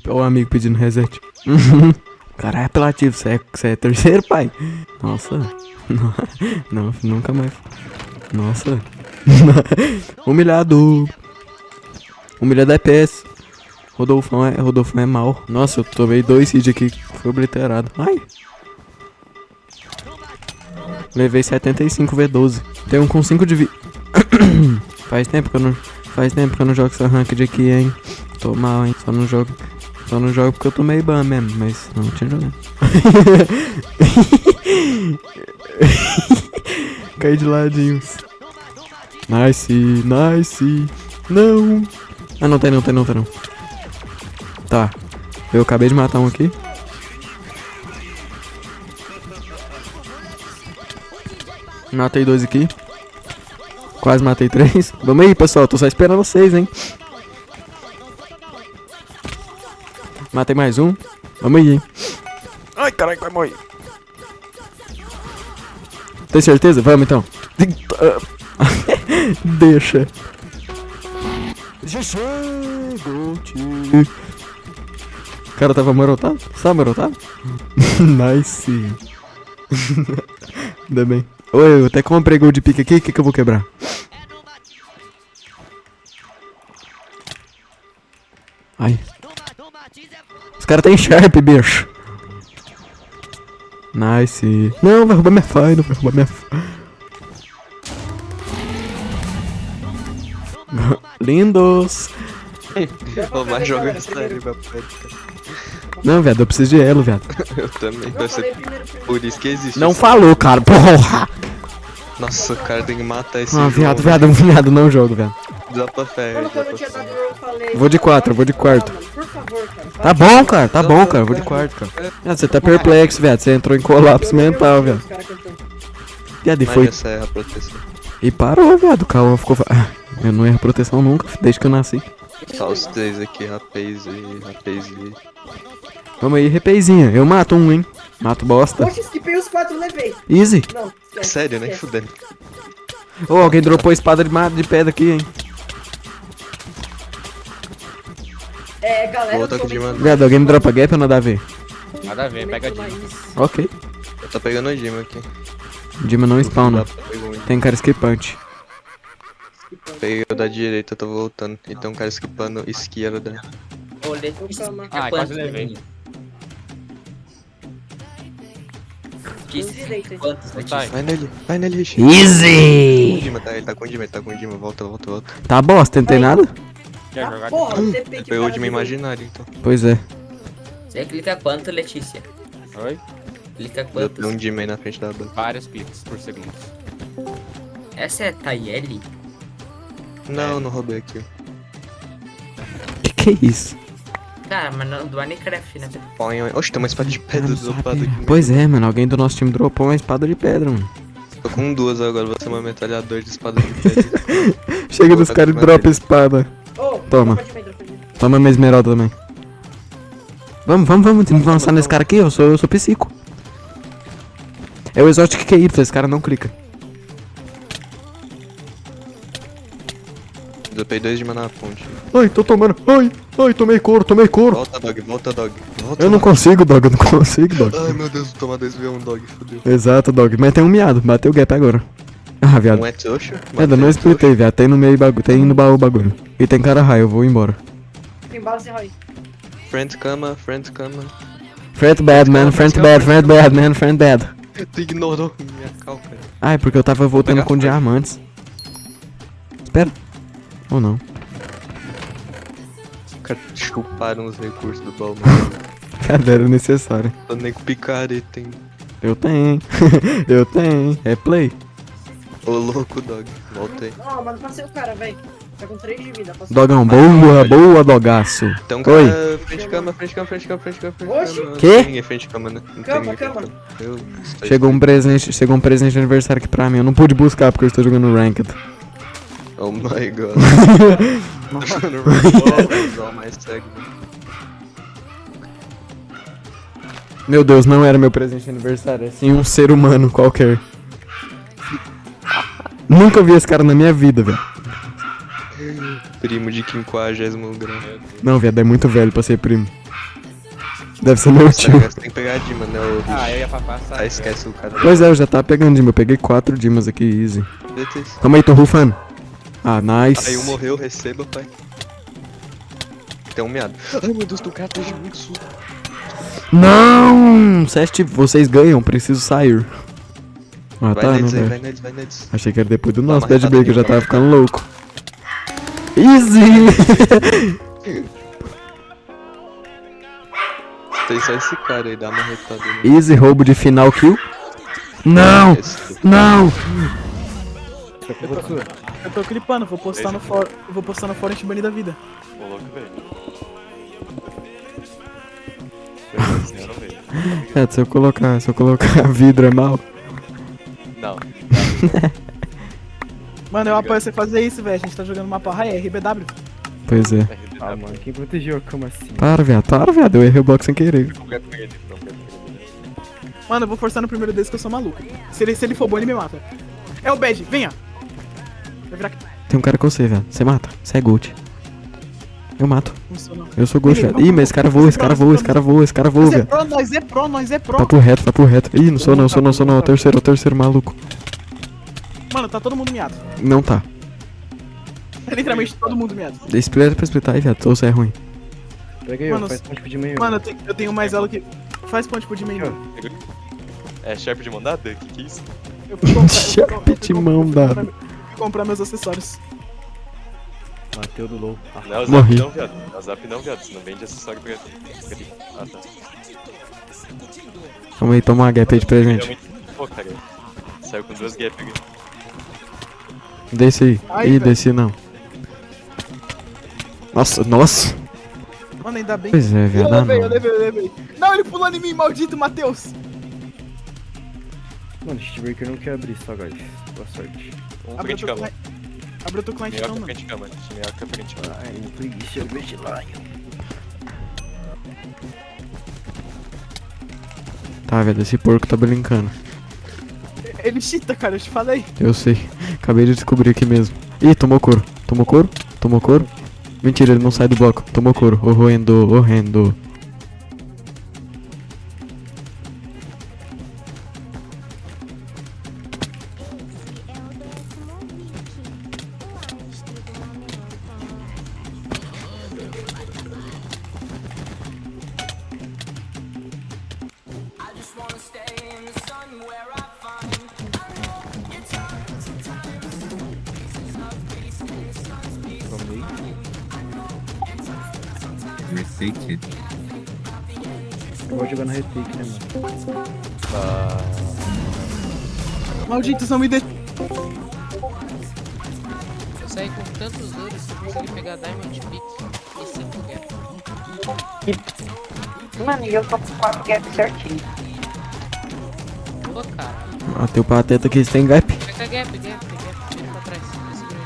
Ó o amigo pedindo reset. Caralho, é apelativo, você é terceiro, pai? Nossa. Não, nunca mais. Nossa. Humilhado. Humilhado é PS. Rodolfão é mal. Nossa, eu tomei 2 hits aqui. Foi obliterado. Ai. Levei 75 V12. Tem um com 5 de vida. Faz tempo que eu não jogo essa ranked aqui, hein. Tô mal, hein. Só não jogo porque eu tomei ban mesmo, mas não tinha jogado. Caí de ladinhos. Nice. Não. Ah, não tem não. Tá. Eu acabei de matar um aqui. Matei 2 aqui. Quase matei 3. Vamos aí, pessoal. Tô só esperando vocês, hein. Matei mais um. Vamos aí, hein. Ai, caralho, vai morrer. Tem certeza? Vamos, então. Deixa. Já chegou, tio. O cara tava marotado? Sabe marotado? Nice. Ainda bem. Oi, eu até comprei gol de pique aqui. O que eu vou quebrar? Ai. Os caras tem Sharp, bicho. Nice. Não, vai roubar minha fire, Lindos. Ô, mas joga sério, meu pai. Não, viado, eu preciso de elo, viado. Eu também, vai ser por isso que existe. Não falou, cara, porra. Nossa, o cara tem que matar esse Ah, jogo. viado, não jogo, viado. Dá pra fé. Mano, quando eu tinha dado eu falei... Vou de 4, vou de quarto. Não, mano, por favor, cara. Tá bom, cara, vou de quarto, cara. Viado, você tá perplexo, viado, você entrou em colapso mental, viado. Viado, e foi... Essa é a proteção. E parou, viado, o Cauã ficou... Eu não erro proteção nunca, desde que eu nasci. Só os 3 aqui, rapaz e... Vamos aí, repeizinha. Eu mato um, hein. Mato bosta. Poxa, esquipei os 4 e levei. Easy. Não, esquece, Sério, nem esquece. fudendo. Ô, alguém dropou espada de pedra aqui, hein. É, galera, Vou botar eu tô aqui de bem- mano. Viado, alguém me dropa gap ou nada a ver? Nada a ver, pega a Começou dica. mais- Ok. Eu tô pegando o Dima aqui. Dima não spawna. Pegou um. Tem cara esquipante. Peguei o da direita, eu tô voltando. E tem um cara esquipando esquerda. Ô, Letícia, Calma. Ah, quase levei. Direita. Quantos, Sai. Letícia? Vai nele, Richie. Easy! Ele tá com o Dima. Volta. Tá bosta, não tem nada? Quer Ah, jogar? porra, o TP que Pegou o cara Dima deu. imaginário, então. Pois é. Você clica quanto, Letícia? Oi? Clica Eu quantos? tenho um Dima aí na frente da banda. Vários cliques por segundo. Essa é Tayeli? Não roubei aqui. Que é isso? Cara, mas não, do Minecraft, né? Põe. Oxe, tem uma espada de pedra Não dropada sabe. aqui. Pois é, mano. Alguém do nosso time dropou uma espada de pedra, mano. Tô com 2 agora, vou ser uma metralhadora de espada de pedra. Chega dos caras e dropa espada. Ô, Toma. dropa de meio, dropa de meio. Toma minha esmeralda também. Vamos. Temos que avançar nesse cara aqui. Eu sou psico. É o Exotic QY, esse cara não clica. Dropei 2 Dima na ponte. Ai, tô tomando. Ai, tomei couro. Volta, dog. Eu não consigo, dog. Ai, meu Deus, toma 2v1, dog, fodeu. Exato, dog. Mas tem um miado. Bateu o gap agora. Ah, viado. Um é trouxa? Viado, eu não expliquei, viado. Tem no meio bagulho. Tem no baú o bagulho. E tem cara raio, eu vou embora. Tem bala sem raio. Friend cama. Friend bad, man. Tu ignorou minha cal, cara. Ah, é porque eu tava voltando Pegar com forte. diamantes. Espera. Ou não. Os caras chuparam os recursos do baú, mano. Cadê? Era necessário. Tô nem com picareta, hein. Eu tenho. É play. Ô, louco, dog. Volta aí. Ó, mas não passei o cara, velho. Tá com 3 de vida. Passei. Dogão, boa, dogaço. Tem um Oi. cara frente cama. Oxi. Não Quê? tem ninguém frente cama, né? Não tem Cama, ninguém cama. frente cama. Chegou um presente de aniversário aqui pra mim. Eu não pude buscar porque eu estou jogando Ranked. Oh my god. Tô jogando Rainbow, mais cego. Meu Deus, não era meu presente de aniversário, é sim um ser humano qualquer. Nunca vi esse cara na minha vida, velho. Primo de 50º grau. Não, viado, é muito velho pra ser primo. Deve ser meu Tá tio. ligado? Você tem que pegar a Dima, né? O bicho. Ah, eu ia pra passar. Ah, esquece o cara. Pois é, eu já tava pegando Dima. Eu peguei 4 Dimas aqui, easy. Beleza. Calma aí, tô rufando. Ah, nice. Aí um morreu, receba, pai. Tem um meado. Ai, meu Deus, do cara tá de muito susto. Não! Vocês ganham, preciso sair. Ah, Vai tá, não, neles aí, velho. vai neles, vai neles. Achei que era depois do Dá nosso uma Dead retada Break, eu já nele, tava vai. ficando louco. Easy! Tem só esse cara aí, dá uma retada nele. Easy, roubo de final kill. Não! Esse- Não! Eu tô clipando, vou postar no fórum. Vou postar no fórum e te banir da vida. Ô, louco, velho. Não, velho. É, se eu colocar vidro é mal. Não. Mano, eu apoio você fazer isso, velho. A gente tá jogando mapa raia, RBW. Pois é. Ah, Mano, quem protegeu a cama assim? Para, viado. Eu errei o bloco sem querer. Mano, eu vou forçar no primeiro deles que eu sou maluco. Se ele for bom, ele me mata. É o Bad, venha! Vai virar aqui. Tem um cara com você, velho. Você mata. Você é Gold. Eu mato. Não sou, não. Eu sou Gold, Ele, velho. vamos, Ih, mas esse cara voa, esse cara voa, esse cara voa, esse cara voa, Nós é velho. pro, nós é pro, nós é pro. Papo reto. Ih, não sou não. É o terceiro maluco. Mano, tá todo mundo miado. Não tá. É literalmente todo mundo miado. Explica pra explitar aí, viado. Ou você é ruim. Pega aí, ó, Mano, faz ponte de meio. Mano, eu tenho mais ela que. Faz ponte pro de mim. É Sharp de mão dada? Que é isso? Eu fui comprar- Sharp de mão dada. fui comprar meus acessórios. Mateu do low. Não, é o Morri. Zap não, viado. É o Zap não, viado. Você não vende acessório pra ele. Ah, tá. Calma aí, toma uma gap aí de presente. Realmente, pô, cara. Saiu com 2 gaps aqui. Desce aí. Ai, Ih, velho. desci não. Nossa. Mano, ainda bem. Pois é, Eu viado. levei. Não, ele pulou em mim, maldito Matheus. Mano, Shitbreaker não quer abrir só, guys. Boa sorte. Um Abre frente o teu cama. cliente. Abre o teu cliente Melhor não, que mano. frente cama. Melhor que frente cama. Ai, preguiça, eu vejo lá. Tá, velho, esse porco tá brincando. Ele cheata, cara, eu te falei. Eu sei. Acabei de descobrir aqui mesmo. Ih, tomou couro. Tomou couro. Mentira, ele não sai do bloco. Tomou couro. Horrendo. Eu vou jogar no retake, né, mano? Malditos, não me dê. Eu saí com tantos ouros que eu consegui pegar Diamond Peak e 5 gap. Mano, e eu tô com 4 gaps certinho. Pô, cara. Ah, teu pateta aqui, você tem gap? Pega gap. Tira pra trás. Segura aí.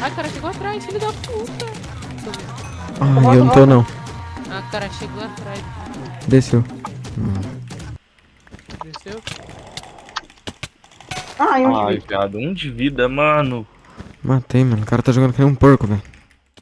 Ai, cara, chegou atrás, filho da puta. Ah, eu não tô não. Ah, cara, chegou atrás. Desceu. Desceu? Ai, Ai, viado, 1 de vida, mano. Matei, mano. O cara tá jogando que nem um porco, velho.